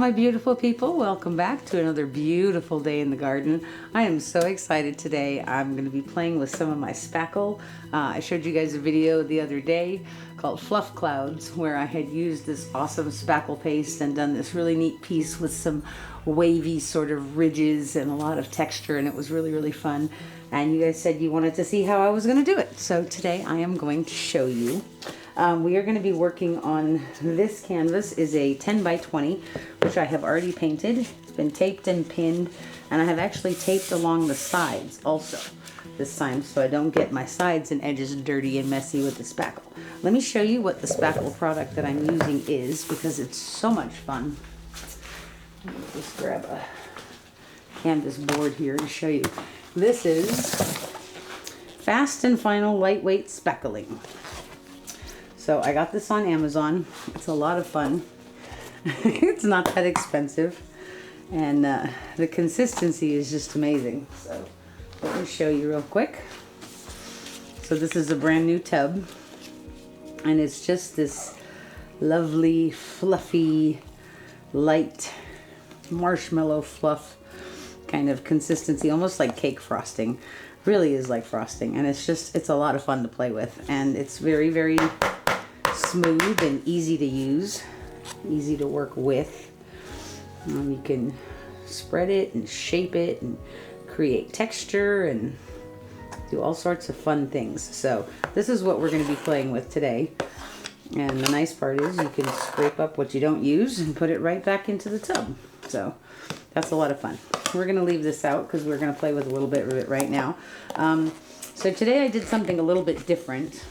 my beautiful people, welcome back to another beautiful day in the garden. I am so excited today. I'm going to be playing with some of my spackle. I showed you guys a video the other day called Fluff Clouds where I had used this awesome spackle paste and done this really neat piece with some wavy sort of ridges and a lot of texture, and it was really fun. And you guys said you wanted to see how I was going to do it. So today I am going to show you. We are going to be working on this canvas. Is a 10 by 20, which I have already painted. It's been taped and pinned, and I have actually taped along the sides also this time, so I don't get my sides and edges dirty and messy with the spackle. Let me show you what the spackle product that I'm using is, because it's so much fun. Let me just grab a canvas board here to show you. This is Fast and Final Lightweight Spackling. So I got this on Amazon. It's a lot of fun. It's not that expensive. And the consistency is just amazing. So let me show you real quick. So this is a brand new tub. And it's just this lovely, fluffy, light marshmallow fluff kind of consistency. Almost like cake frosting. Really is like frosting. And it's a lot of fun to play with. And it's very smooth and easy to use, easy to work with. You can spread it and shape it and create texture and do all sorts of fun things. So this is what we're going to be playing with today. And the nice part is you can scrape up what you don't use and put it right back into the tub. So that's a lot of fun. We're going to leave this out because we're going to play with a little bit of it right now. So today I did something a little bit different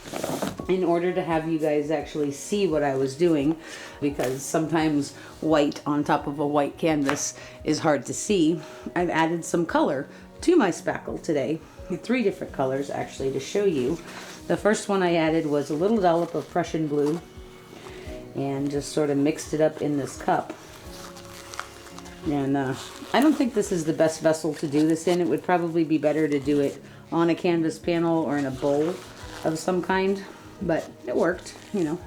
in order to have you guys actually see what I was doing, because sometimes white on top of a white canvas is hard to see. I've added some color to my spackle today, 3 different colors actually, to show you. The first one I added was a little dollop of Prussian Blue and just sort of mixed it up in this cup. And I don't think this is the best vessel to do this in. It would probably be better to do it on a canvas panel or in a bowl of some kind, but it worked, you know.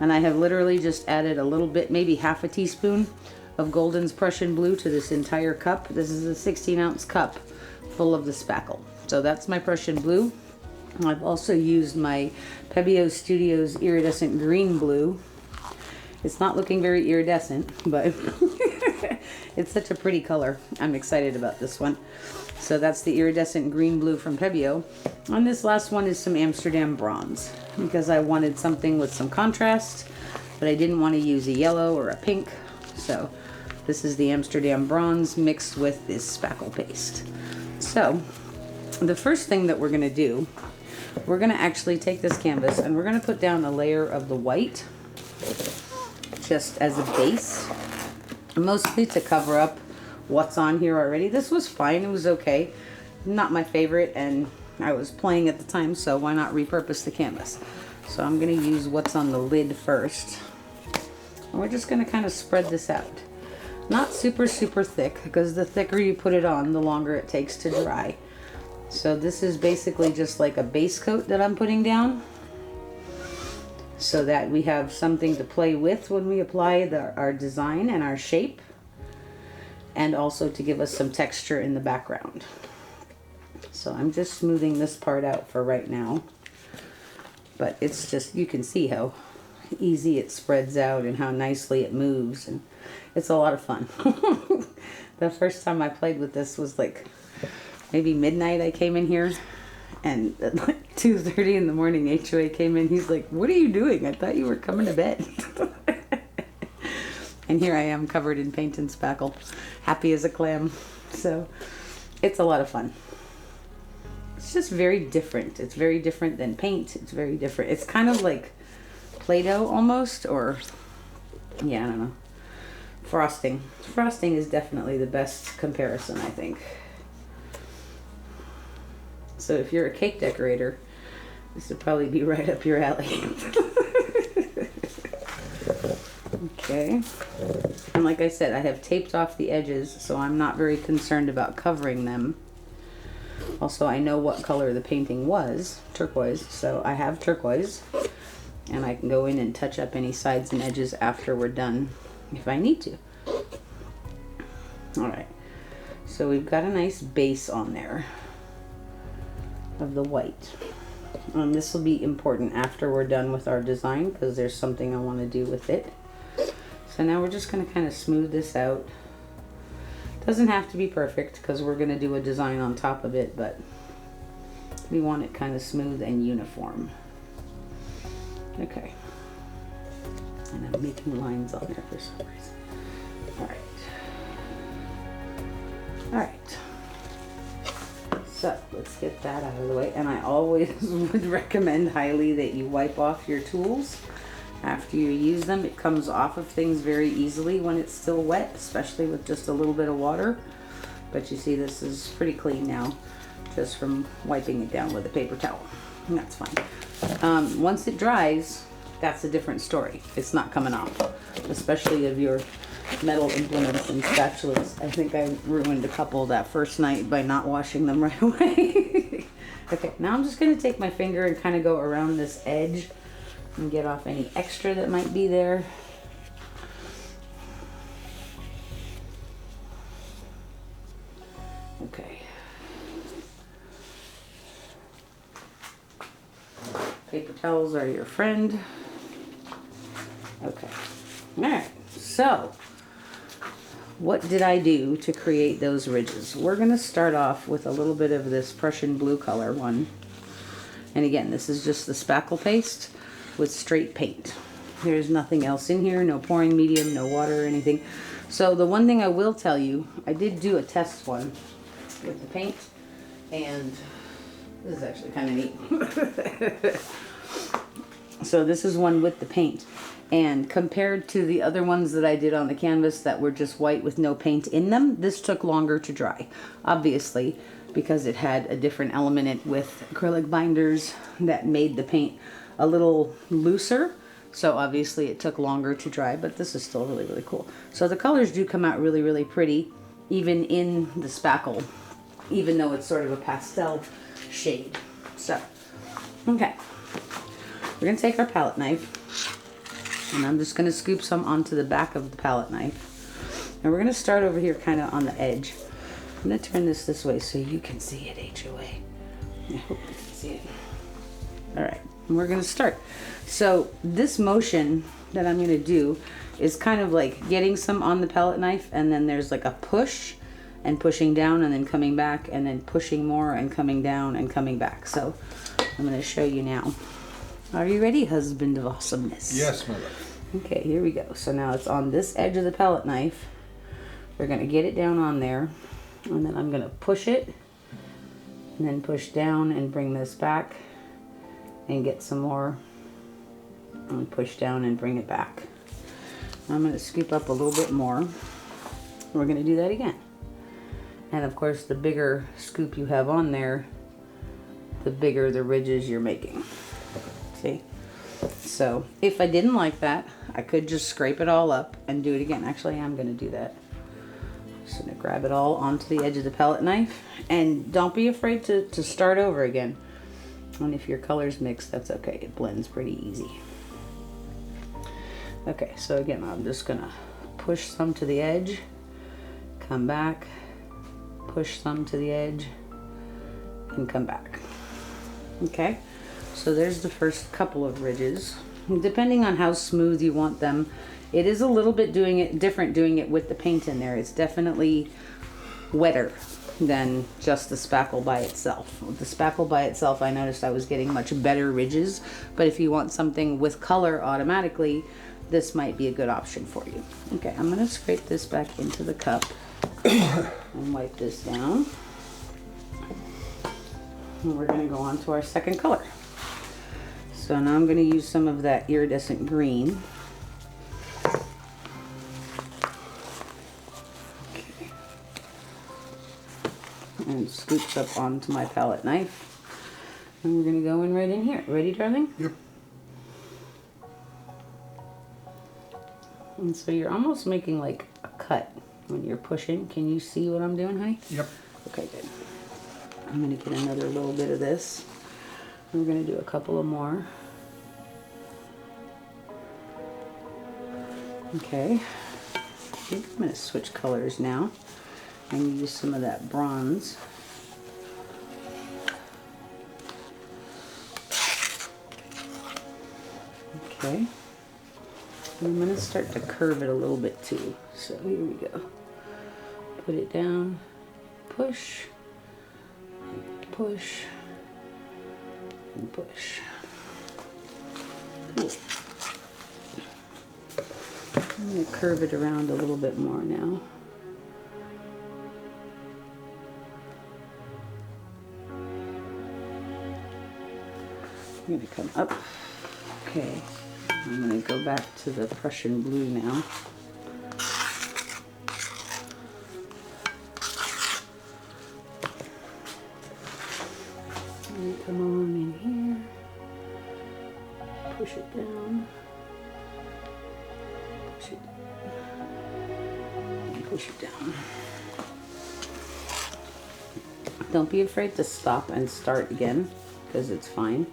And I have literally just added a little bit, maybe half a teaspoon of Golden's Prussian Blue to this entire cup. This is a 16-ounce cup full of the spackle. So that's my Prussian Blue. I've also used my Pebeo Studios Iridescent Green Blue. It's not looking very iridescent, but it's such a pretty color. I'm excited about this one. So that's the Iridescent Green Blue from Pebeo. And this last one is some Amsterdam Bronze, because I wanted something with some contrast, but I didn't want to use a yellow or a pink. So this is the Amsterdam Bronze mixed with this spackle paste. So the first thing that we're going to do, we're going to actually take this canvas and we're going to put down a layer of the white just as a base, mostly to cover up what's on here already. This was fine, it was okay. Not my favorite, and I was playing at the time, so why not repurpose the canvas? So I'm going to use what's on the lid first. And we're just going to kind of spread this out. Not super thick, because the thicker you put it on, the longer it takes to dry. So this is basically just like a base coat that I'm putting down, so that we have something to play with when we apply our design and our shape, and also to give us some texture in the background. So I'm just smoothing this part out for right now, but it's just, you can see how easy it spreads out and how nicely it moves, and it's a lot of fun. The first time I played with this was like maybe midnight. I came in here, and at like 2:30 in the morning, HOA came in. He's like, "What are you doing? I thought you were coming to bed." And here I am covered in paint and spackle, happy as a clam. So it's a lot of fun. It's just very different. It's very different than paint. It's very different. It's kind of like Play-Doh almost, or yeah, I don't know. Frosting. Frosting is definitely the best comparison, I think. So if you're a cake decorator, this would probably be right up your alley. Okay. And like I said, I have taped off the edges, so I'm not very concerned about covering them. Also, I know what color the painting was, turquoise, so I have turquoise. And I can go in and touch up any sides and edges after we're done if I need to. All right, so we've got a nice base on there of the white. This will be important after we're done with our design because there's something I want to do with it. So now we're just going to kind of smooth this out. Doesn't have to be perfect because we're going to do a design on top of it, but we want it kind of smooth and uniform. Okay. And I'm making lines on there for some reason. All right. All right. So let's get that out of the way. And I always would recommend highly that you wipe off your tools after you use them. It comes off of things very easily when it's still wet, especially with just a little bit of water. But you see this is pretty clean now just from wiping it down with a paper towel. And that's fine. Once it dries, that's a different story. It's not coming off, especially of your metal implements and spatulas. I think I ruined a couple that first night by not washing them right away. Okay, now I'm just going to take my finger and kind of go around this edge and get off any extra that might be there. Okay. Paper towels are your friend. Okay. All right. So, what did I do to create those ridges? We're going to start off with a little bit of this Prussian Blue color one. And again, this is just the spackle paste with straight paint. There's nothing else in here, no pouring medium, no water or anything. So the one thing I will tell you, I did do a test one with the paint, and this is actually kind of neat. So this is one with the paint. And compared to the other ones that I did on the canvas that were just white with no paint in them, this took longer to dry. Obviously, because it had a different element in it with acrylic binders that made the paint a little looser. So obviously it took longer to dry, but this is still really, really cool. So the colors do come out really, really pretty, even in the spackle, even though it's sort of a pastel shade. So, okay. We're gonna take our palette knife, and I'm just gonna scoop some onto the back of the palette knife. And we're gonna start over here kind of on the edge. I'm gonna turn this way so you can see it, HOA. I hope you can see it. All right, and we're gonna start. So this motion that I'm gonna do is kind of like getting some on the palette knife, and then there's like a push and pushing down and then coming back and then pushing more and coming down and coming back. So I'm gonna show you now. Are you ready, husband of awesomeness? Yes, my love. Okay, here we go. So now it's on this edge of the palette knife. We're gonna get it down on there, and then I'm gonna push it, and then push down and bring this back, and get some more, and push down and bring it back. I'm gonna scoop up a little bit more. We're gonna do that again. And of course, the bigger scoop you have on there, the bigger the ridges you're making. See? So if I didn't like that, I could just scrape it all up and do it again. Actually, I'm going to do that. Just going to grab it all onto the edge of the palette knife. And don't be afraid to start over again. And if your colors mix, that's okay. It blends pretty easy. Okay, so again, I'm just going to push some to the edge, come back, push some to the edge, and come back. Okay? So there's the first couple of ridges. Depending on how smooth you want them, it is a little bit different doing it with the paint in there. It's definitely wetter than just the spackle by itself. With the spackle by itself, I noticed I was getting much better ridges, but if you want something with color automatically, this might be a good option for you. Okay, I'm gonna scrape this back into the cup and wipe this down. And we're gonna go on to our second color. So now I'm going to use some of that iridescent green. Okay. And scoops up onto my palette knife. And we're going to go in right in here. Ready, darling? Yep. And so you're almost making like a cut when you're pushing. Can you see what I'm doing, honey? Yep. Okay, good. I'm going to get another little bit of this. We're going to do a couple of more. Okay. I think I'm going to switch colors now. and use some of that bronze. Okay. I'm going to start to curve it a little bit too. So here we go. Put it down, push, push, and push. Cool. I'm going to curve it around a little bit more now. I'm going to come up. Okay. I'm going to go back to the Prussian Blue now. And come on in here. Push it down. Push it down. And push it down. Don't be afraid to stop and start again, because it's fine.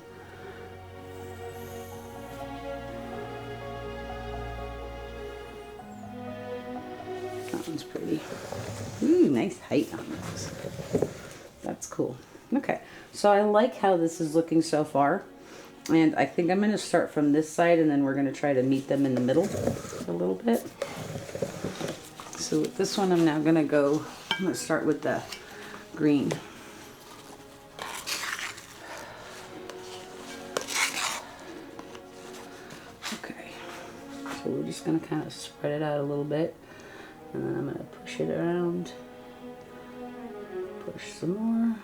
That one's pretty. Ooh, nice height on this. That's cool. Okay, so I like how this is looking so far. And I think I'm going to start from this side, and then we're going to try to meet them in the middle a little bit. So with this one, I'm now going to go, I'm going to start with the green. Okay, so we're just going to kind of spread it out a little bit. And then I'm going to push it around, push some more,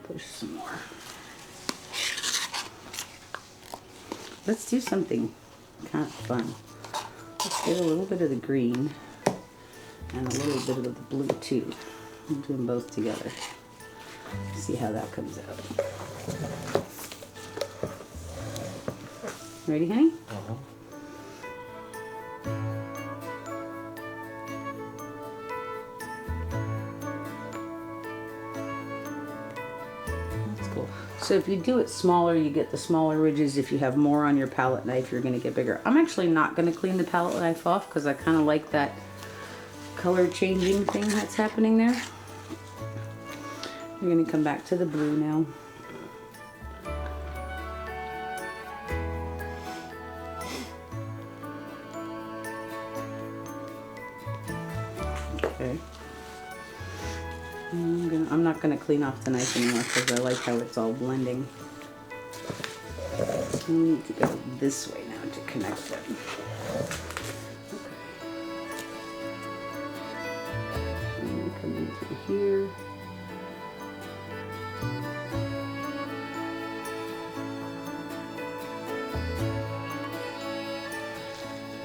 push some more. Let's do something kind of fun. Let's get a little bit of the green and a little bit of the blue too. We'll do them both together. See how that comes out. Ready, honey? Uh-huh. So if you do it smaller, you get the smaller ridges. If you have more on your palette knife, you're going to get bigger. I'm actually not going to clean the palette knife off because I kind of like that color changing thing that's happening there. We're going to come back to the blue now. Okay. I'm not going to clean off the knife anymore because I like how it's all blending. So we need to go this way now to connect them. Okay. I'm going to come in through here.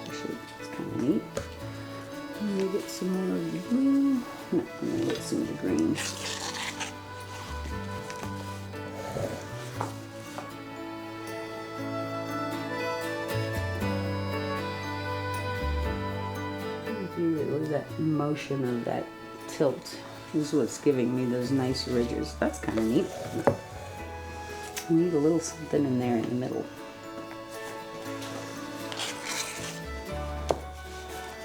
Actually, it's kind of neat. I'm going to get some more of the blue. No, I'm going to get some of the green. That motion of that tilt is what's giving me those nice ridges. That's kind of neat. I need a little something in there in the middle.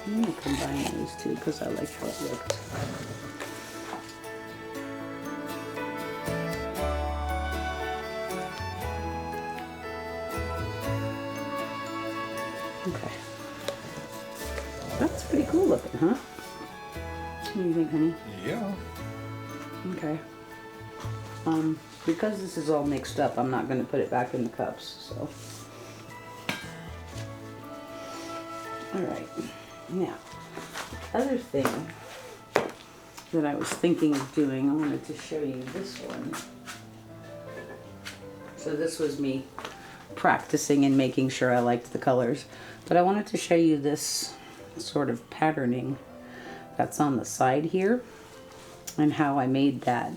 I'm going to combine these two because I like how it looked. Okay. That's pretty cool looking, huh? What do you think, honey? Yeah. Okay. Because this is all mixed up, I'm not going to put it back in the cups, so. Alright. Now, other thing that I was thinking of doing, I wanted to show you this one. So this was me practicing and making sure I liked the colors. But I wanted to show you this sort of patterning that's on the side here and how I made that.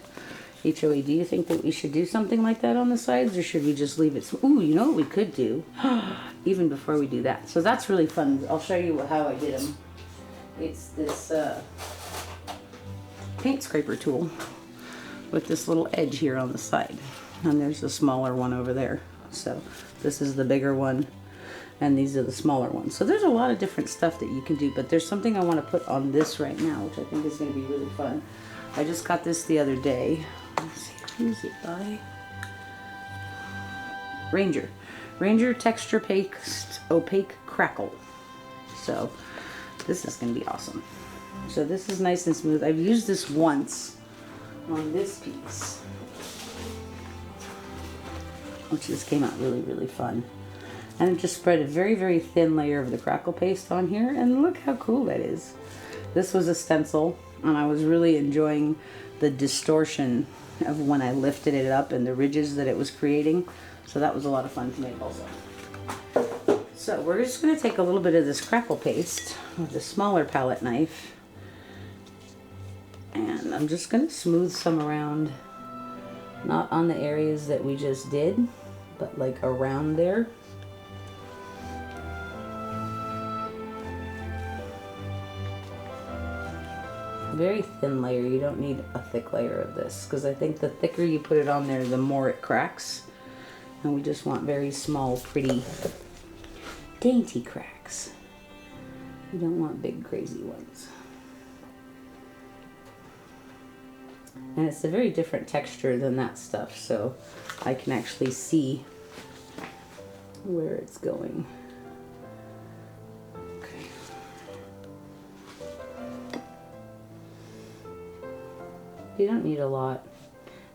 HOA, do you think that we should do something like that on the sides, or should we just leave it? Ooh, you know what we could do even before we do that. So that's really fun. I'll show you how I did them. It's this paint scraper tool with this little edge here on the side, and there's a smaller one over there. So this is the bigger one, and these are the smaller ones. So there's a lot of different stuff that you can do, but there's something I want to put on this right now, which I think is going to be really fun. I just got this the other day. Let's see, who's it by? Ranger Texture Paste Opaque Crackle. So this is going to be awesome. So this is nice and smooth. I've used this once on this piece, which just came out really, really fun. And it just spread a very, very thin layer of the crackle paste on here, and look how cool that is. This was a stencil, and I was really enjoying the distortion of when I lifted it up and the ridges that it was creating. So that was a lot of fun to make also. So we're just going to take a little bit of this crackle paste with a smaller palette knife, and I'm just going to smooth some around, not on the areas that we just did, but like around there. Very thin layer. You don't need a thick layer of this, because I think the thicker you put it on there, the more it cracks. And we just want very small, pretty, dainty cracks. You don't want big, crazy ones. And it's a very different texture than that stuff, so I can actually see where it's going. Okay. You don't need a lot.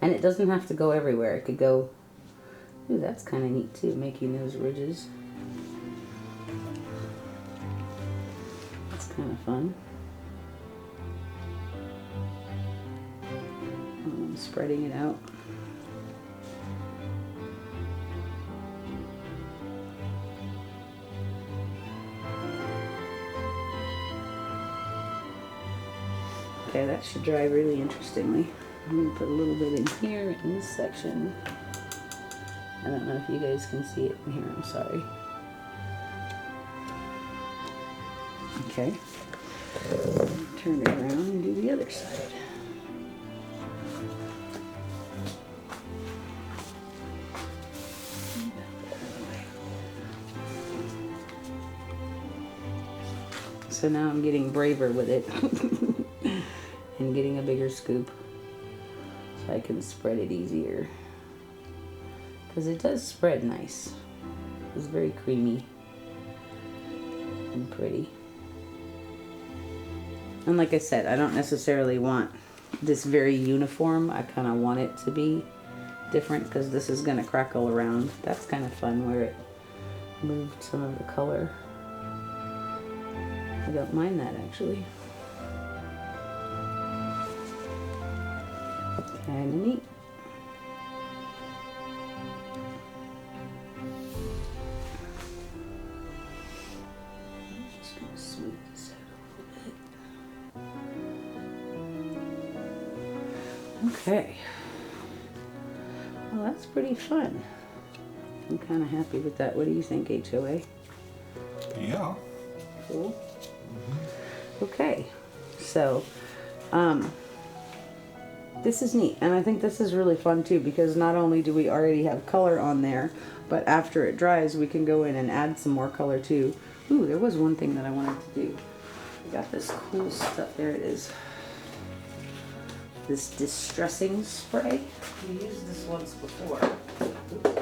And it doesn't have to go everywhere. It could go... Ooh, that's kind of neat too, making those ridges. That's kind of fun. I'm spreading it out. Okay, that should dry really interestingly. I'm going to put a little bit in here in this section. I don't know if you guys can see it in here, I'm sorry. Okay. Turn it around and do the other side. So now I'm getting braver with it and getting a bigger scoop so I can spread it easier. Because it does spread nice. It's very creamy and pretty. And like I said, I don't necessarily want this very uniform. I kind of want it to be different because this is going to crackle around. That's kind of fun where it moved some of the color. I don't mind that actually. Kind of neat. Okay, well that's pretty fun. I'm kind of happy with that. What do you think, HOA? Yeah. Cool. Okay, so this is neat, and I think this is really fun too, because not only do we already have color on there, but after it dries we can go in and add some more color too. Ooh, there was one thing that I wanted to do. I got this cool stuff. There it is. This distressing spray. We used this once before. Oops.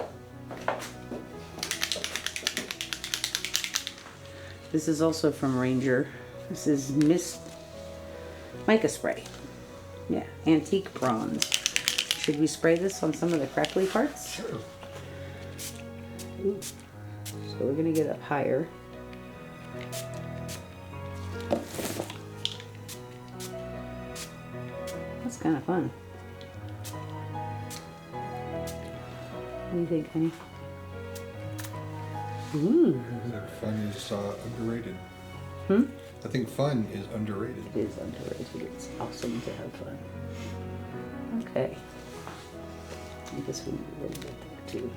This is also from Ranger. This is Mica spray. Yeah, antique bronze. Should we spray this on some of the crackly parts? Sure. Ooh. So we're gonna get up higher. That's kind of fun. What do you think, honey? Ooh. Fun is underrated. Hmm? I think fun is underrated. It is underrated. It's awesome to have fun. Okay. I guess we need a little bit there too.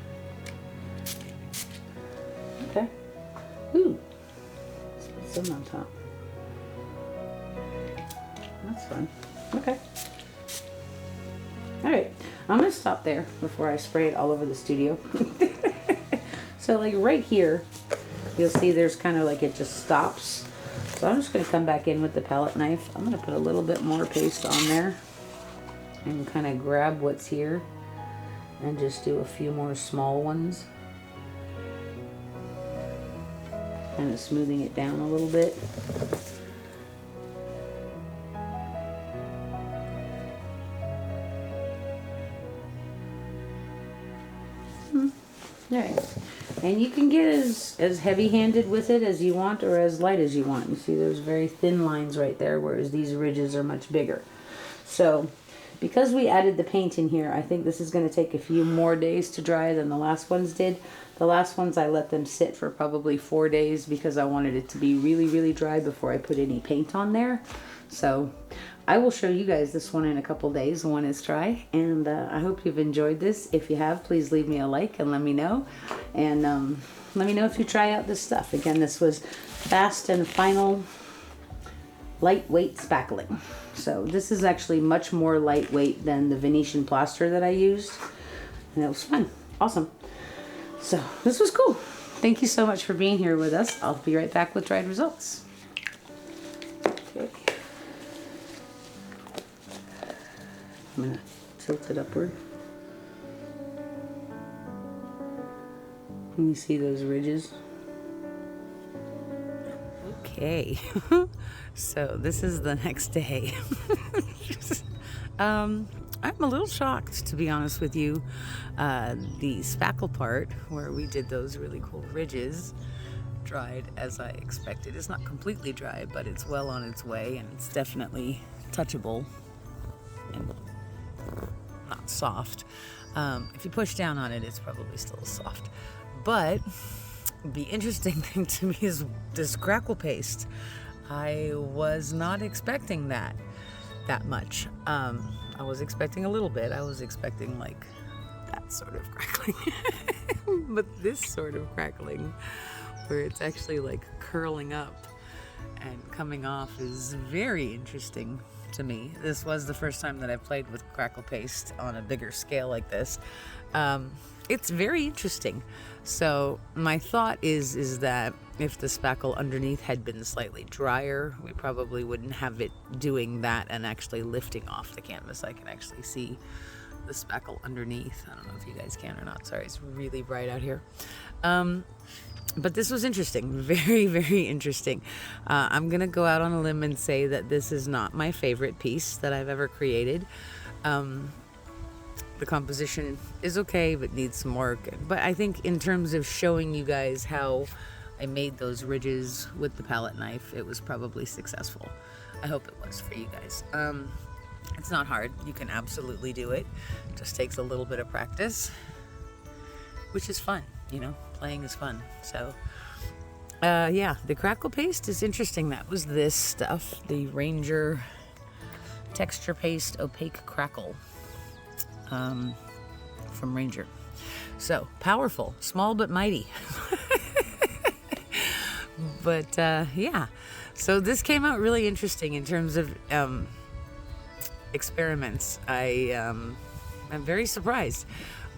Okay. Ooh. Let's put some on top. That's fun. Okay. Alright. I'm going to stop there before I spray it all over the studio. So like right here, you'll see there's kind of like it just stops. So I'm just going to come back in with the palette knife. I'm going to put a little bit more paste on there and kind of grab what's here and just do a few more small ones. Kind of smoothing it down a little bit. Alright, and you can get as heavy-handed with it as you want or as light as you want. You see there's very thin lines right there, whereas these ridges are much bigger. So, because we added the paint in here, I think this is going to take a few more days to dry than the last ones did. The last ones I let them sit for probably 4 days because I wanted it to be really, really dry before I put any paint on there. So I will show you guys this one in a couple days when it's dry, and I hope you've enjoyed this. If you have, please leave me a like and let me know, and let me know if you try out this stuff. Again, this was Fast and Final Lightweight Spackling. So this is actually much more lightweight than the Venetian plaster that I used, and it was fun. Awesome. So this was cool. Thank you so much for being here with us. I'll be right back with dried results. Okay. I'm going to tilt it upward. Can you see those ridges? Okay. So this is the next day. I'm a little shocked, to be honest with you. The spackle part, where we did those really cool ridges, dried as I expected. It's not completely dry, but it's well on its way, and it's definitely touchable and not soft. If you push down on it, it's probably still soft. But the interesting thing to me is this crackle paste. I was not expecting that much. I was expecting a little bit. I was expecting like that sort of crackling. But this sort of crackling, where it's actually like curling up and coming off, is very interesting to me. This was the first time that I played with crackle paste on a bigger scale like this. It's very interesting. So my thought is that if the spackle underneath had been slightly drier, we probably wouldn't have it doing that and actually lifting off the canvas. I can actually see the spackle underneath. I don't know if you guys can or not. Sorry, it's really bright out here. But this was interesting. Very, very interesting. I'm going to go out on a limb and say that this is not my favorite piece that I've ever created. The composition is okay, but needs some work. But I think in terms of showing you guys how I made those ridges with the palette knife, it was probably successful. I hope it was for you guys. It's not hard. You can absolutely do it. It just takes a little bit of practice, which is fun. You know, playing is fun. So, yeah, the crackle paste is interesting. That was this stuff, the Ranger Texture Paste Opaque Crackle. From Ranger. So powerful, small but mighty. But yeah, so this came out really interesting in terms of experiments. I'm very surprised,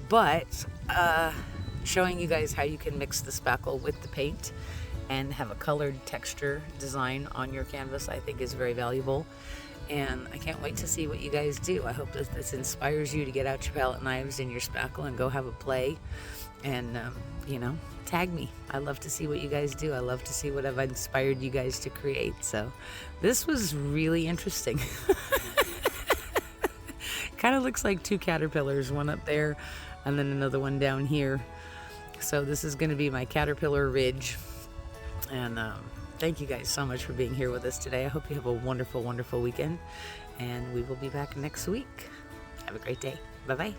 but showing you guys how you can mix the spackle with the paint and have a colored texture design on your canvas, I think is very valuable. And I can't wait to see what you guys do. I hope that this inspires you to get out your palette knives and your spackle and go have a play. And, you know, tag me. I love to see what you guys do. I love to see what I've inspired you guys to create. So this was really interesting. Kind of looks like two caterpillars, one up there and then another one down here. So this is going to be my caterpillar ridge. And, thank you guys so much for being here with us today. I hope you have a wonderful, wonderful weekend, and we will be back next week. Have a great day. Bye-bye.